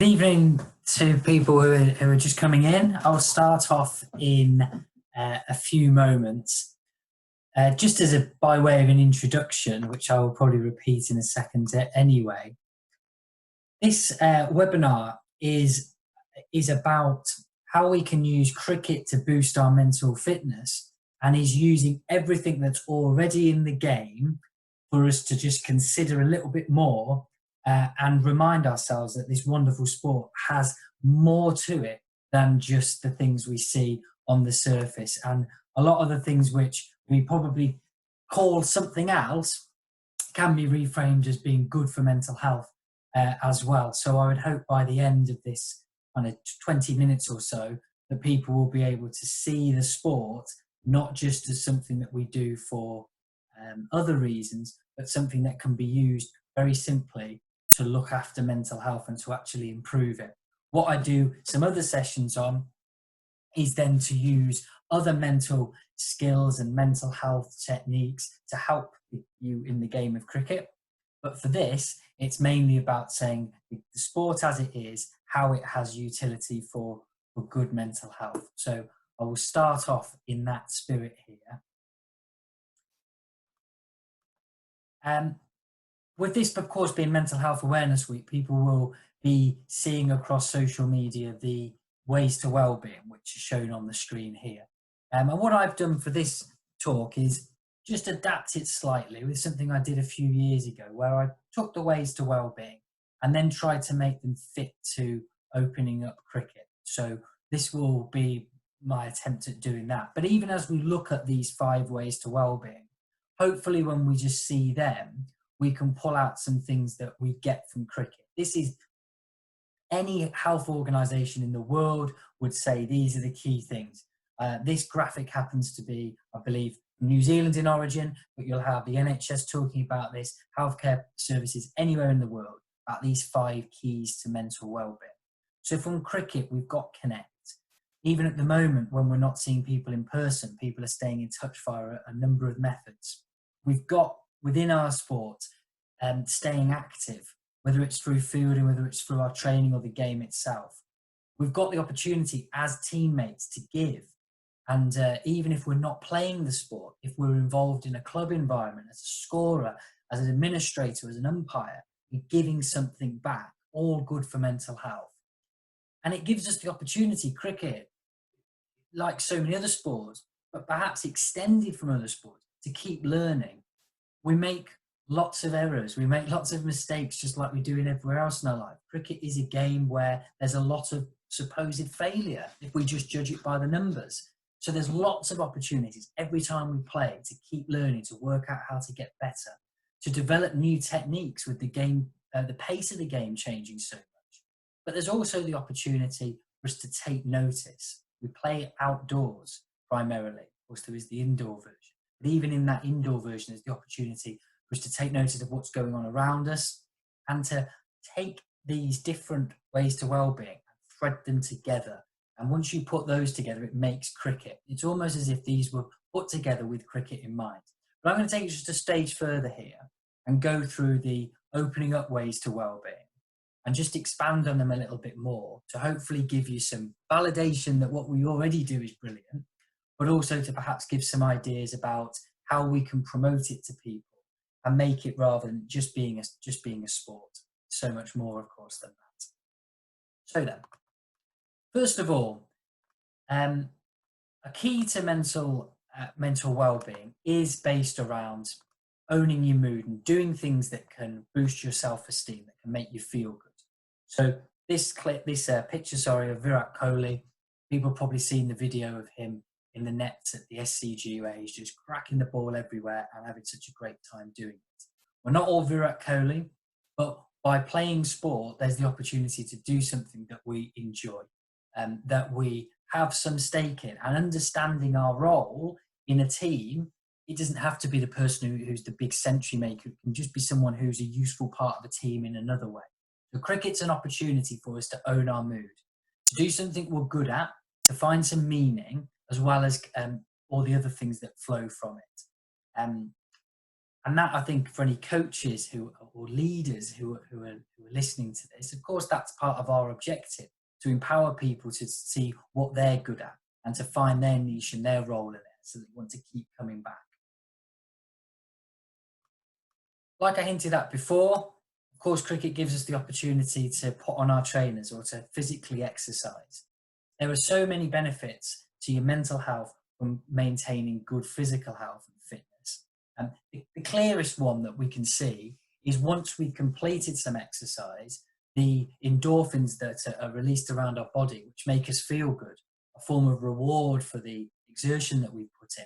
Good evening to people who are just coming in. I'll start off in a few moments. Just as by way of an introduction, which I will probably repeat in a second anyway. This webinar is about how we can use cricket to boost our mental fitness, and is using everything that's already in the game for us to just consider a little bit more and remind ourselves that this wonderful sport has more to it than just the things we see on the surface. And a lot of the things which we probably call something else can be reframed as being good for mental health as well. So I would hope by the end of this kind of 20 minutes or so that people will be able to see the sport not just as something that we do for other reasons, but something that can be used very simply to look after mental health and to actually improve it. What I do some other sessions on is then to use other mental skills and mental health techniques to help you in the game of cricket. But for this, it's mainly about saying the sport as it is, how it has utility for good mental health. So I will start off in that spirit here. With this, of course, being Mental Health Awareness Week, people will be seeing across social media the ways to well-being, which is shown on the screen here. And what I've done for this talk is just adapt it slightly with something I did a few years ago, where I took the ways to well-being and then tried to make them fit to opening up cricket. So this will be my attempt at doing that. But even as we look at these 5 ways to well-being, hopefully when we just see them, we can pull out some things that we get from cricket. This is, any health organisation in the world would say these are the key things. This graphic happens to be, I believe, New Zealand in origin, but you'll have the NHS talking about this, healthcare services anywhere in the world, about these 5 keys to mental wellbeing. So from cricket, we've got connect. Even at the moment, when we're not seeing people in person, people are staying in touch via a number of methods. We've got within our sport staying active, whether it's through fielding, whether it's through our training or the game itself. We've got the opportunity as teammates to give. And even if we're not playing the sport, if we're involved in a club environment, as a scorer, as an administrator, as an umpire, we're giving something back, all good for mental health. And it gives us the opportunity, cricket, like so many other sports, but perhaps extended from other sports, to keep learning. We make lots of errors, we make lots of mistakes, just like we do in everywhere else in our life. Cricket is a game where there's a lot of supposed failure if we just judge it by the numbers. So there's lots of opportunities every time we play to keep learning, to work out how to get better, to develop new techniques with the game, the pace of the game changing so much. But there's also the opportunity for us to take notice. We play outdoors primarily. Of course, there is the indoor version. But even in that indoor version, there's the opportunity for us to take notice of what's going on around us and to take these different ways to well-being and thread them together. And once you put those together, it makes cricket. It's almost as if these were put together with cricket in mind. But I'm going to take you just a stage further here and go through the opening up ways to well-being and just expand on them a little bit more to hopefully give you some validation that what we already do is brilliant, but also to perhaps give some ideas about how we can promote it to people and make it, rather than just being a sport, so much more, of course, than that. So then, first of all, a key to mental well-being is based around owning your mood and doing things that can boost your self-esteem, that can make you feel good. So this picture, of Virat Kohli, people have probably seen the video of him in the nets at the SCG, where he's just cracking the ball everywhere and having such a great time doing it. We're not all Virat Kohli, but by playing sport, there's the opportunity to do something that we enjoy, that we have some stake in, and understanding our role in a team. It doesn't have to be the person who's the big century maker. It can just be someone who's a useful part of a team in another way. So cricket's an opportunity for us to own our mood, to do something we're good at, to find some meaning, as well as all the other things that flow from it. And And that, I think, for any coaches or leaders who are listening to this, of course, that's part of our objective, to empower people to see what they're good at and to find their niche and their role in it, so that you want to keep coming back. Like I hinted at before, of course, cricket gives us the opportunity to put on our trainers or to physically exercise. There are so many benefits to your mental health from maintaining good physical health and fitness. And the clearest one that we can see is once we've completed some exercise, the endorphins that are released around our body, which make us feel good, a form of reward for the exertion that we've put in.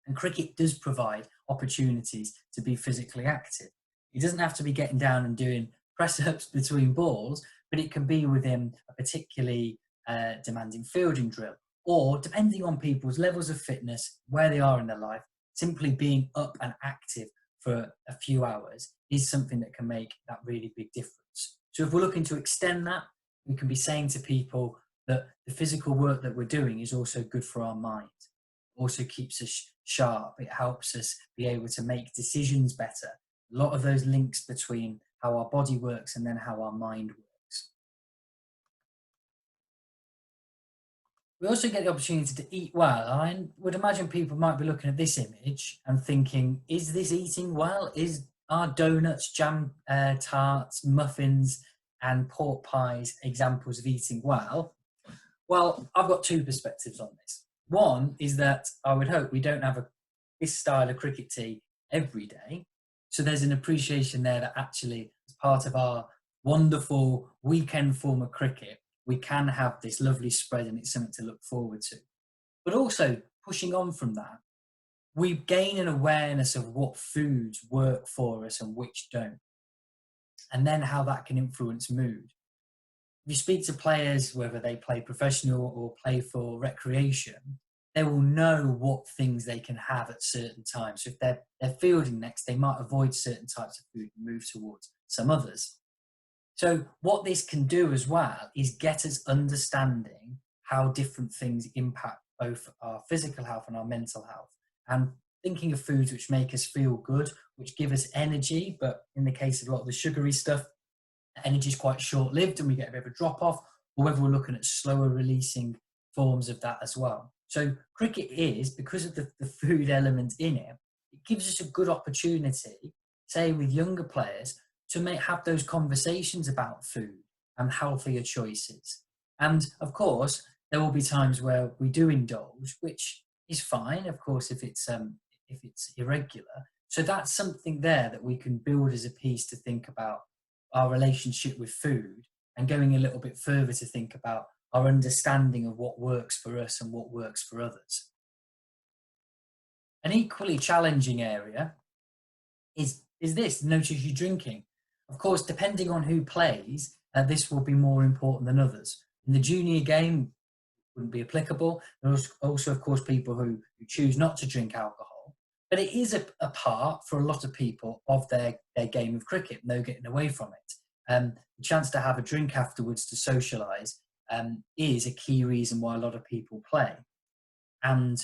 And cricket does provide opportunities to be physically active. It doesn't have to be getting down and doing press-ups between balls, but it can be within a particularly demanding fielding drill, or depending on people's levels of fitness, where they are in their life, simply being up and active for a few hours is something that can make that really big difference. So if we're looking to extend that, we can be saying to people that the physical work that we're doing is also good for our mind. It also keeps us sharp. It helps us be able to make decisions better. A lot of those links between how our body works and then how our mind works. We also get the opportunity to eat well. I would imagine people might be looking at this image and thinking, is this eating well? Are donuts, jam tarts, muffins and pork pies examples of eating well? Well, I've got two perspectives on this. One is that I would hope we don't have this style of cricket tea every day. So there's an appreciation there that actually, as part of our wonderful weekend form of cricket, we can have this lovely spread and it's something to look forward to. But also, pushing on from that, we gain an awareness of what foods work for us and which don't, and then how that can influence mood. If you speak to players, whether they play professional or play for recreation, they will know what things they can have at certain times. So if they're fielding next, they might avoid certain types of food and move towards some others. So what this can do as well is get us understanding how different things impact both our physical health and our mental health, and thinking of foods which make us feel good, which give us energy, but in the case of a lot of the sugary stuff, energy is quite short-lived and we get a bit of a drop-off, or whether we're looking at slower releasing forms of that as well. So cricket is, because of the food element in it, it gives us a good opportunity, say with younger players, to have those conversations about food and healthier choices. And of course, there will be times where we do indulge, which is fine, of course, if it's irregular. So that's something there that we can build as a piece to think about our relationship with food, and going a little bit further to think about our understanding of what works for us and what works for others. An equally challenging area is this: notice you drinking. Of course, depending on who plays, this will be more important than others. In the junior game, wouldn't be applicable. There's also, of course, people who choose not to drink alcohol. But it is a part for a lot of people of their game of cricket, no getting away from it. The chance to have a drink afterwards to socialise is a key reason why a lot of people play. And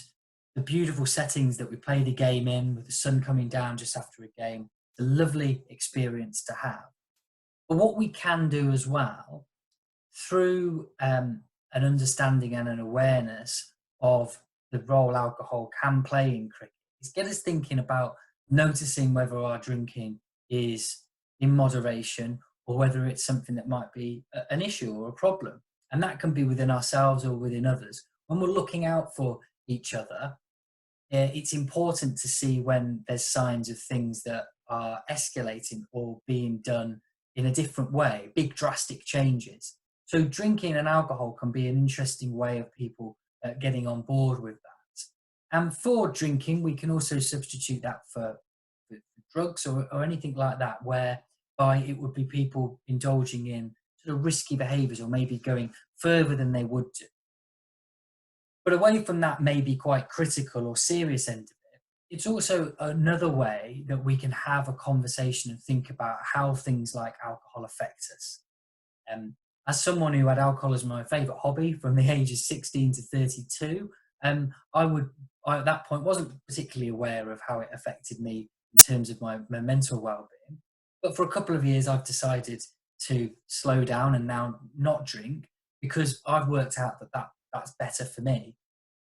the beautiful settings that we play the game in, with the sun coming down just after a game, a lovely experience to have. But what we can do as well, through an understanding and an awareness of the role alcohol can play in cricket, is get us thinking about noticing whether our drinking is in moderation or whether it's something that might be an issue or a problem. And that can be within ourselves or within others. When we're looking out for each other, it's important to see when there's signs of things that are escalating or being done in a different way, big drastic changes. So drinking and alcohol can be an interesting way of people getting on board with that. And for drinking, we can also substitute that for drugs or anything like that, whereby it would be people indulging in sort of risky behaviours or maybe going further than they would do. But away from that maybe quite critical or serious end of it, it's also another way that we can have a conversation and think about how things like alcohol affect us. As someone who had alcohol as my favourite hobby from the ages 16 to 32, I at that point wasn't particularly aware of how it affected me in terms of my mental well-being. But for a couple of years, I've decided to slow down and now not drink because I've worked out that's better for me.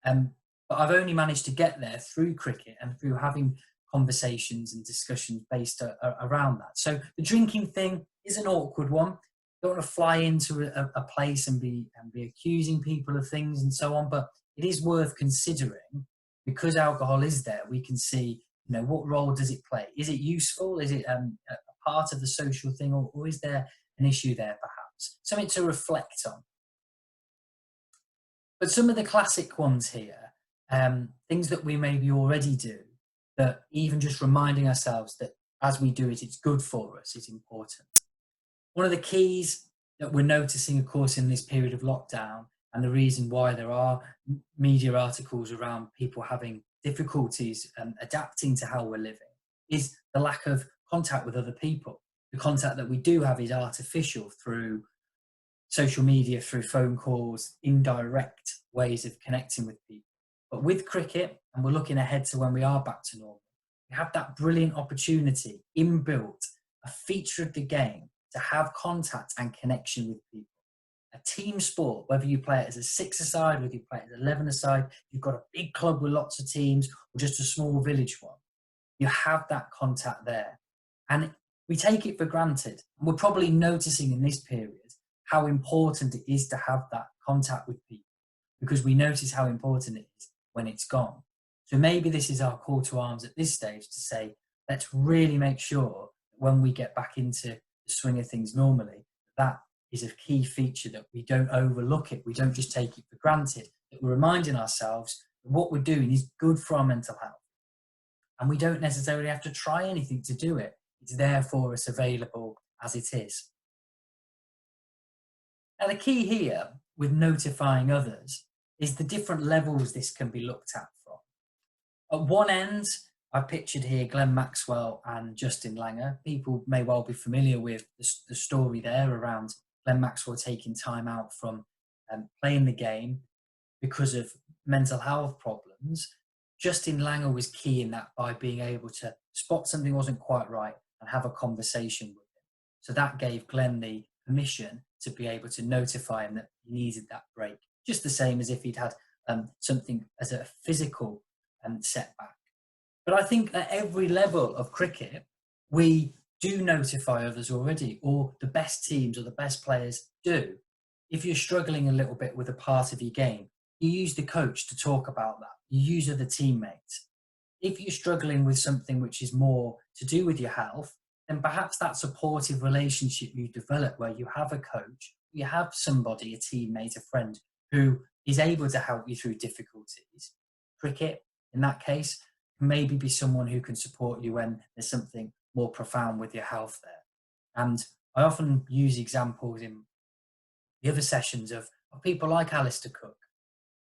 Um, but I've only managed to get there through cricket and through having conversations and discussions based around that. So the drinking thing is an awkward one. Don't want to fly into a place and be accusing people of things and so on, but it is worth considering because alcohol is there. We can see, what role does it play? Is it useful? Is it a part of the social thing, or is there an issue there perhaps? Something to reflect on. But some of the classic ones here, things that we maybe already do, that even just reminding ourselves that as we do it, it's good for us, is important. One of the keys that we're noticing, of course, in this period of lockdown, and the reason why there are media articles around people having difficulties adapting to how we're living, is the lack of contact with other people. The contact that we do have is artificial through social media, through phone calls, indirect ways of connecting with people. But with cricket, and we're looking ahead to when we are back to normal, we have that brilliant opportunity, inbuilt, a feature of the game, to have contact and connection with people. A team sport, whether you play it as a 6-a-side, whether you play it as 11-a-side, you've got a big club with lots of teams, or just a small village one, you have that contact there. And we take it for granted. We're probably noticing in this period how important it is to have that contact with people, because we notice how important it is when it's gone. So maybe this is our call to arms at this stage to say, let's really make sure that when we get back into the swing of things normally, that is a key feature, that we don't overlook it. We don't just take it for granted, that we're reminding ourselves that what we're doing is good for our mental health. And we don't necessarily have to try anything to do it. It's there for us, available as it is. Now, the key here with notifying others is the different levels this can be looked at from. At one end, I've pictured here Glenn Maxwell and Justin Langer. People may well be familiar with the story there around Glenn Maxwell taking time out from playing the game because of mental health problems. Justin Langer was key in that by being able to spot something wasn't quite right and have a conversation with him. So that gave Glenn the permission to be able to notify him that he needed that break, just the same as if he'd had something as a physical setback. But I think at every level of cricket, we do notify others already, or the best teams or the best players do. If you're struggling a little bit with a part of your game, you use the coach to talk about that. You use other teammates. If you're struggling with something which is more to do with your health, then perhaps that supportive relationship you develop where you have a coach, you have somebody, a teammate, a friend who is able to help you through difficulties. Cricket, in that case, maybe be someone who can support you when there's something more profound with your health there. And I often use examples in the other sessions of people like Alistair Cook.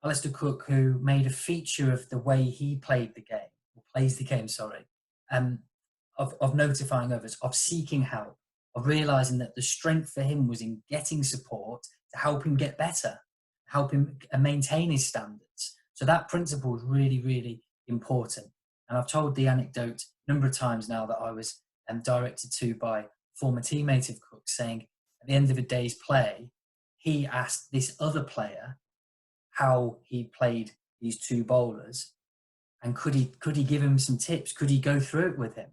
Alistair Cook, who made a feature of the way he played the game, or plays the game, sorry, of notifying others, of seeking help, of realizing that the strength for him was in getting support to help him get better, help him maintain his standards. So that principle is really, really important. And I've told the anecdote a number of times now that I was directed to by a former teammate of Cook, saying at the end of a day's play, he asked this other player how he played these two bowlers, and could he give him some tips? Could he go through it with him?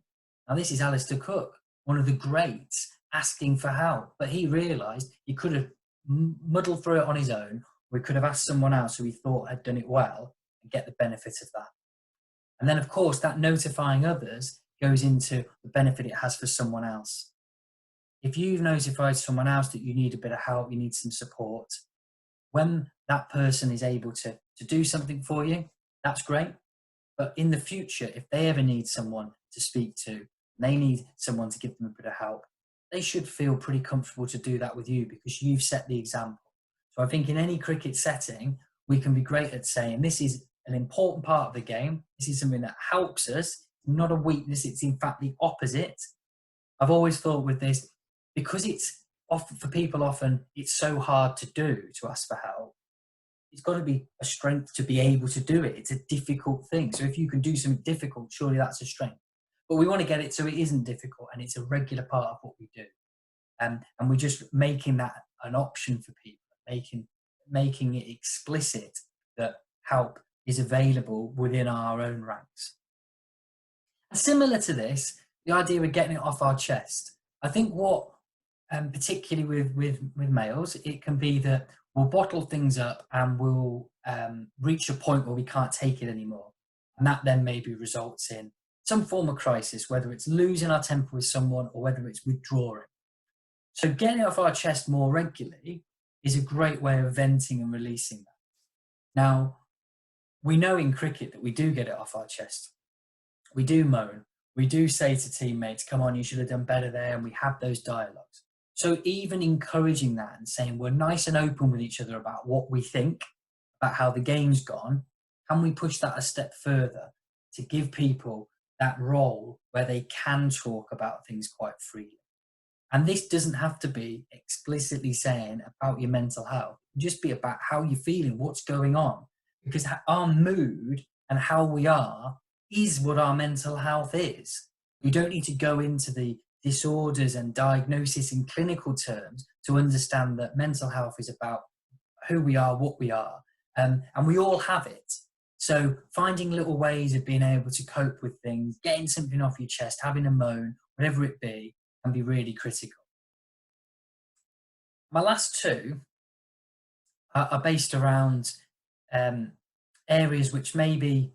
Now, this is Alistair Cook, one of the greats, asking for help. But he realised he could have muddled through it on his own, or he could have asked someone else who he thought had done it well and get the benefit of that. And then, of course, that notifying others goes into the benefit it has for someone else. If you've notified someone else that you need a bit of help, you need some support, when that person is able to do something for you, that's great. But in the future, if they ever need someone to speak to, they need someone to give them a bit of help, they should feel pretty comfortable to do that with you because you've set the example. So I think in any cricket setting, we can be great at saying this is an important part of the game. This is something that helps us, not a weakness. It's in fact the opposite. I've always thought with this, because it's often for people, often it's so hard to do, to ask for help. It's got to be a strength to be able to do it. It's a difficult thing. So if you can do something difficult, surely that's a strength. but we want to get it so it isn't difficult and it's a regular part of what we do. And we're just making that an option for people, making it explicit that help is available within our own ranks. And similar to this, the idea of getting it off our chest. I think what, particularly with males, it can be that we'll bottle things up and we'll reach a point where we can't take it anymore. And that then maybe results in some form of crisis, whether it's losing our temper with someone or whether it's withdrawing. So getting it off our chest more regularly is a great way of venting and releasing that. Now, we know in cricket that we do get it off our chest. We do moan. We do say to teammates, come on, you should have done better there. And we have those dialogues. So even encouraging that and saying we're nice and open with each other about what we think, about how the game's gone, can we push that a step further to give people that role where they can talk about things quite freely? And this doesn't have to be explicitly saying about your mental health. It can just be about how you're feeling, what's going on. Because our mood and how we are is what our mental health is. We don't need to go into the disorders and diagnosis in clinical terms to understand that mental health is about who we are, what we are, and we all have it. So finding little ways of being able to cope with things, getting something off your chest, having a moan, whatever it be, can be really critical. My last two are based around areas which maybe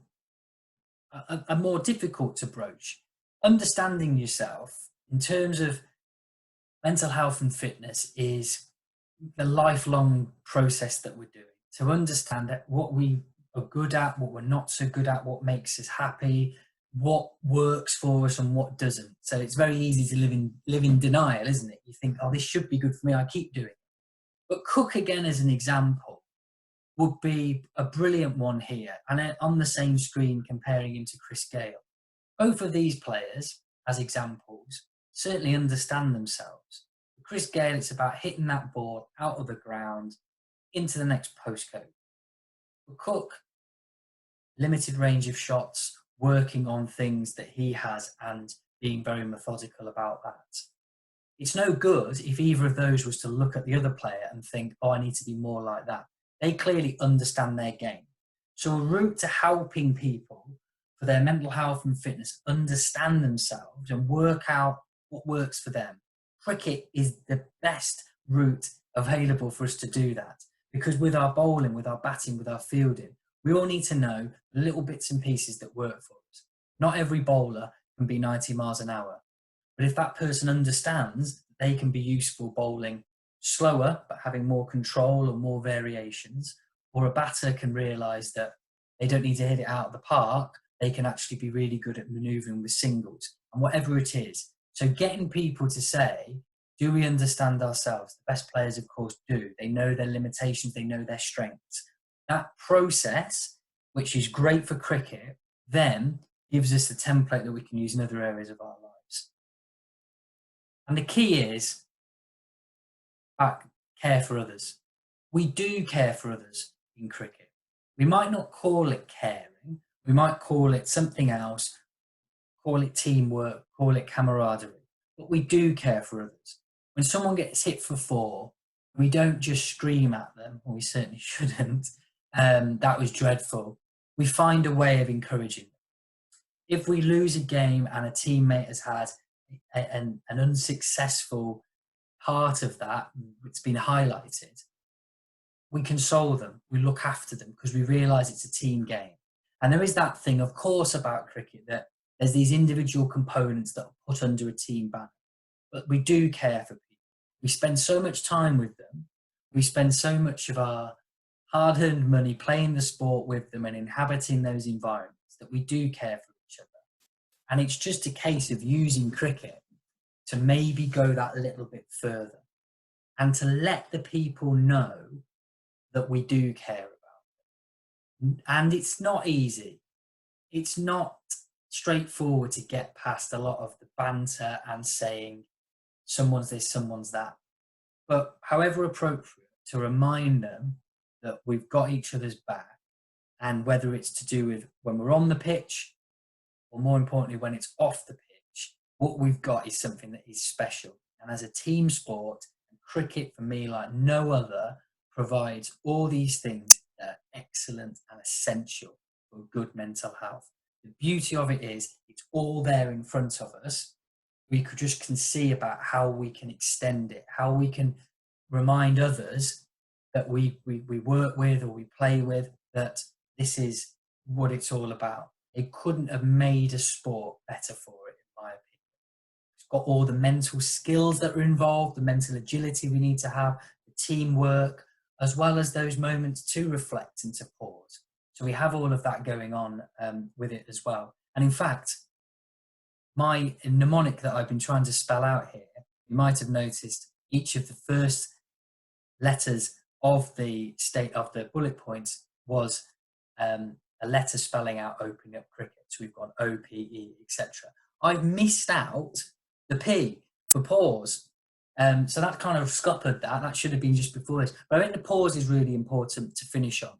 are more difficult to broach. Understanding yourself in terms of mental health and fitness is the lifelong process that we're doing. To understand that what we are good at, what we're not so good at, what makes us happy, what works for us and what doesn't. So it's very easy to live in denial, isn't it? You think, oh, this should be good for me, I keep doing it. But Cook, again, as an example, would be a brilliant one here. And on the same screen, comparing him to Chris Gale. Both of these players, as examples, certainly understand themselves. For Chris Gale, it's about hitting that ball out of the ground into the next postcode. For Cook, limited range of shots, working on things that he has and being very methodical about that. It's no good if either of those was to look at the other player and think, oh, I need to be more like that. They clearly understand their game. So a route to helping people for their mental health and fitness understand themselves and work out what works for them. Cricket is the best route available for us to do that, because with our bowling, with our batting, with our fielding, we all need to know the little bits and pieces that work for us. Not every bowler can be 90 miles an hour. But if that person understands they can be useful bowling slower, but having more control or more variations, or a batter can realise that they don't need to hit it out of the park, they can actually be really good at manoeuvring with singles, and whatever it is. So getting people to say, do we understand ourselves? The best players, of course, do. They know their limitations, they know their strengths. That process, which is great for cricket, then gives us the template that we can use in other areas of our lives. And the key is care for others. We do care for others in cricket. We might not call it caring. We might call it something else, call it teamwork, call it camaraderie. But we do care for others. When someone gets hit for four, we don't just scream at them, or we certainly shouldn't. That was dreadful. We find a way of encouraging them. If we lose a game and a teammate has had an unsuccessful part of that, it's been highlighted, we console them, we look after them, because we realise it's a team game. And there is that thing, of course, about cricket, that there's these individual components that are put under a team banner. But we do care for people. We spend so much time with them. We spend so much of our hard-earned money playing the sport with them and inhabiting those environments that we do care for each other. And it's just a case of using cricket to maybe go that little bit further and to let the people know that we do care about them. And it's not easy. It's not straightforward to get past a lot of the banter and saying someone's this, someone's that. But however appropriate, to remind them that we've got each other's back, and whether it's to do with when we're on the pitch, or more importantly, when it's off the pitch, what we've got is something that is special. And as a team sport, cricket for me, like no other, provides all these things that are excellent and essential for good mental health. The beauty of it is it's all there in front of us. We could just can see about how we can extend it, how we can remind others that we work with or we play with that this is what it's all about. It couldn't have made a sport better for it, in my opinion. It's got all the mental skills that are involved, the mental agility we need to have, the teamwork, as well as those moments to reflect and to pause. So we have all of that going on with it as well. And in fact, my mnemonic that I've been trying to spell out here, you might have noticed each of the first letters of the state of the bullet points was a letter spelling out opening up cricket. So we've got OPE, etc. I've missed out the P for pause. So that kind of scuppered that. That should have been just before this. But I think the pause is really important to finish on.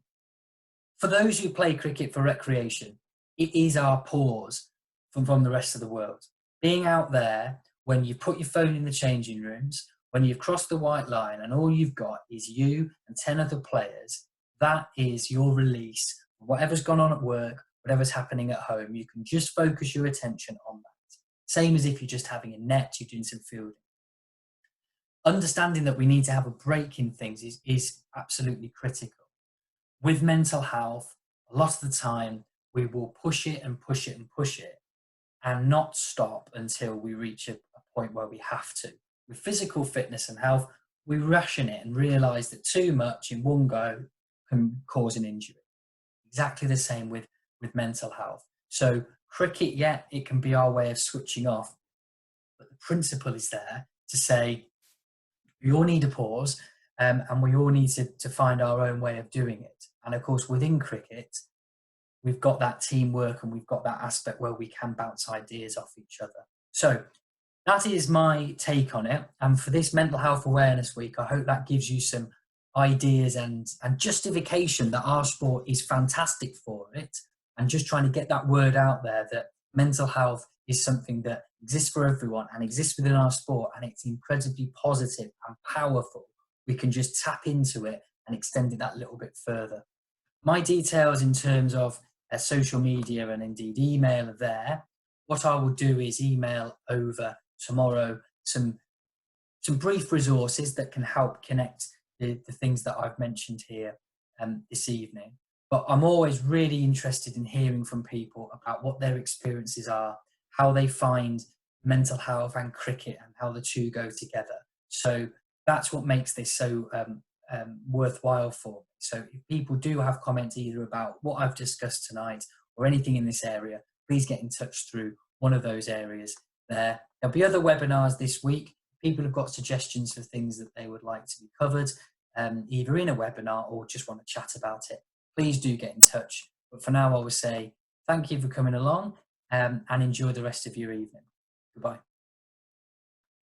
For those who play cricket for recreation, it is our pause from the rest of the world. Being out there when you've put your phone in the changing rooms, when you've crossed the white line and all you've got is you and 10 other players, that is your release. Whatever's gone on at work, whatever's happening at home, you can just focus your attention on that. Same as if you're just having a net, you're doing some fielding. Understanding that we need to have a break in things is absolutely critical. With mental health, a lot of the time, we will push it and push it and push it and not stop until we reach a point where we have to. With physical fitness and health, we ration it and realize that too much in one go can cause an injury. Exactly the same with mental health. So cricket, yeah, it can be our way of switching off, but the principle is there to say we all need a pause and we all need to find our own way of doing it. And of course, within cricket, we've got that teamwork and we've got that aspect where we can bounce ideas off each other. So that is my take on it. And for this Mental Health Awareness Week, I hope that gives you some ideas and justification that our sport is fantastic for it, and just trying to get that word out there that mental health is something that exists for everyone and exists within our sport, and it's incredibly positive and powerful. We can just tap into it and extend it that little bit further. My details in terms of social media and indeed email are there. What I will do is email over tomorrow some brief resources that can help connect the things that I've mentioned here this evening. But I'm always really interested in hearing from people about what their experiences are, how they find mental health and cricket and how the two go together. So that's what makes this so worthwhile for me. So if people do have comments either about what I've discussed tonight or anything in this area, please get in touch through one of those areas there. There'll be other webinars this week. People have got suggestions for things that they would like to be covered, either in a webinar or just want to chat about it. Please do get in touch. But for now, I will say thank you for coming along and enjoy the rest of your evening. Goodbye.